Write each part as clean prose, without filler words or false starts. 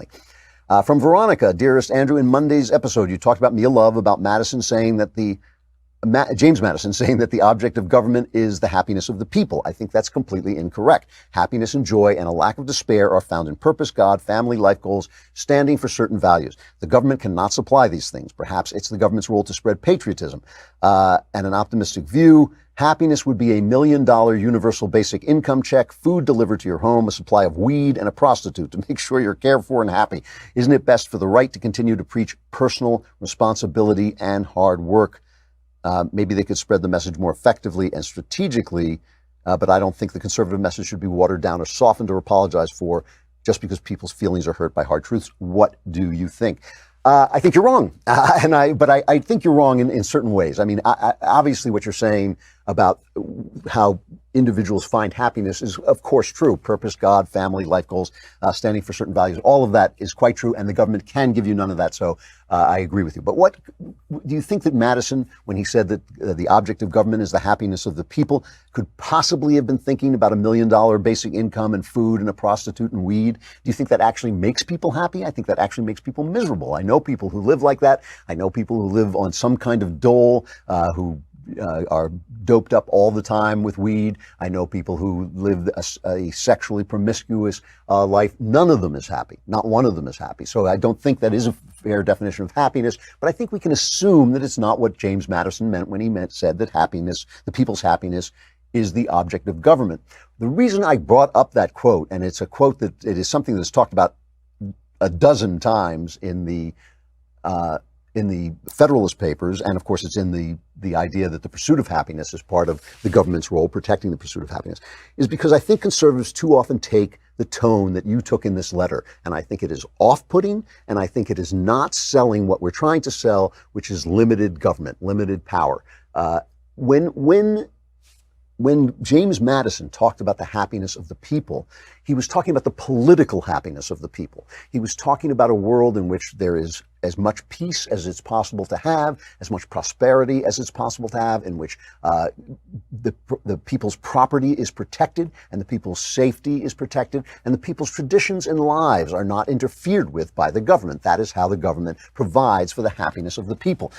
family. From Veronica, dearest Andrew, in Monday's episode, you talked about Mia Love, about Madison saying that James Madison saying that the object of government is the happiness of the people. I think that's completely incorrect. Happiness and joy and a lack of despair are found in purpose, God, family, life goals, standing for certain values. The government cannot supply these things. Perhaps it's the government's role to spread patriotism and an optimistic view. Happiness would be $1 million universal basic income check, food delivered to your home, a supply of weed, and a prostitute to make sure you're cared for and happy. Isn't it best for the right to continue to preach personal responsibility and hard work? Maybe they could spread the message more effectively and strategically, but I don't think the conservative message should be watered down or softened or apologized for just because people's feelings are hurt by hard truths. What do you think? I think you're wrong, but I think you're wrong in certain ways. I mean, obviously what you're saying about how individuals find happiness is, of course, true. Purpose, God, family, life goals, standing for certain values. All of that is quite true, and the government can give you none of that, so I agree with you. But what do you think that Madison, when he said that the object of government is the happiness of the people, could possibly have been thinking about $1 million basic income and food and a prostitute and weed? Do you think that actually makes people happy? I think that actually makes people miserable. I know people who live like that. I know people who live on some kind of dole, who are doped up all the time with weed. I know people who live a sexually promiscuous life. None of them is happy. Not one of them is happy. So I don't think that is a fair definition of happiness, but I think we can assume that it's not what James Madison meant when he said that happiness, the people's happiness, is the object of government. The reason I brought up that quote, and it's a quote that it is something that's talked about a dozen times in the Federalist Papers, and of course it's in the idea that the pursuit of happiness is part of the government's role, protecting the pursuit of happiness, is because I think conservatives too often take the tone that you took in this letter, and I think it is off-putting, and I think it is not selling what we're trying to sell, which is limited government, limited power. When James Madison talked about the happiness of the people, he was talking about the political happiness of the people. He was talking about a world in which there is as much peace as it's possible to have, as much prosperity as it's possible to have, in which the people's property is protected and the people's safety is protected and the people's traditions and lives are not interfered with by the government. That is how the government provides for the happiness of the people.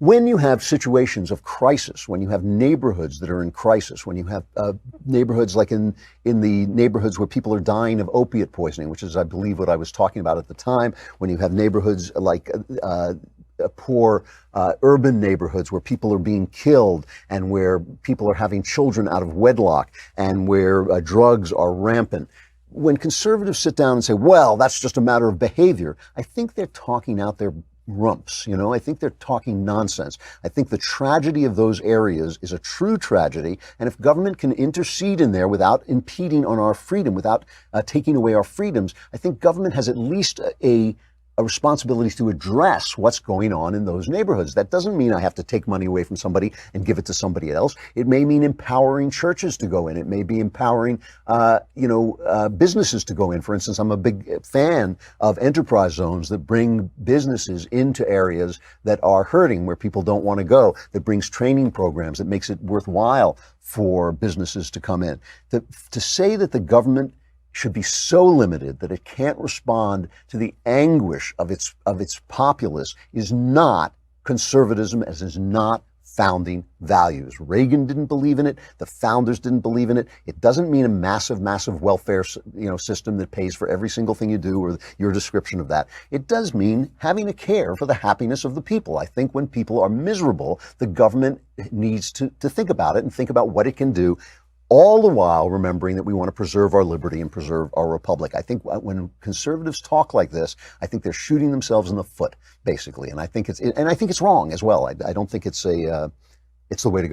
When you have situations of crisis, when you have neighborhoods that are in crisis, when you have neighborhoods like in the neighborhoods where people are dying of opiate poisoning, which is, I believe, what I was talking about at the time, when you have neighborhoods like poor urban neighborhoods where people are being killed and where people are having children out of wedlock and where drugs are rampant, when conservatives sit down and say, well, that's just a matter of behavior, I think they're talking out their rumps. I think they're talking nonsense. I think the tragedy of those areas is a true tragedy, and if government can intercede in there without impeding on our freedom, without taking away our freedoms, I think government has at least a responsibility to address what's going on in those neighborhoods. That doesn't mean I have to take money away from somebody and give it to somebody else. It may mean empowering churches to go in. It may be empowering, businesses to go in. For instance, I'm a big fan of enterprise zones that bring businesses into areas that are hurting, where people don't want to go, that brings training programs, that makes it worthwhile for businesses to come in. To say that the government should be so limited that it can't respond to the anguish of its populace is not conservatism, as is not founding values. Reagan didn't believe in it. The founders didn't believe in it. It doesn't mean a massive, massive welfare, system that pays for every single thing you do, or your description of that. It does mean having a care for the happiness of the people. I think when people are miserable, the government needs to think about it and think about what it can do, all the while remembering that we want to preserve our liberty and preserve our republic. I think when conservatives talk like this, I think they're shooting themselves in the foot, basically. And I think it's wrong as well. I don't think it's the way to go.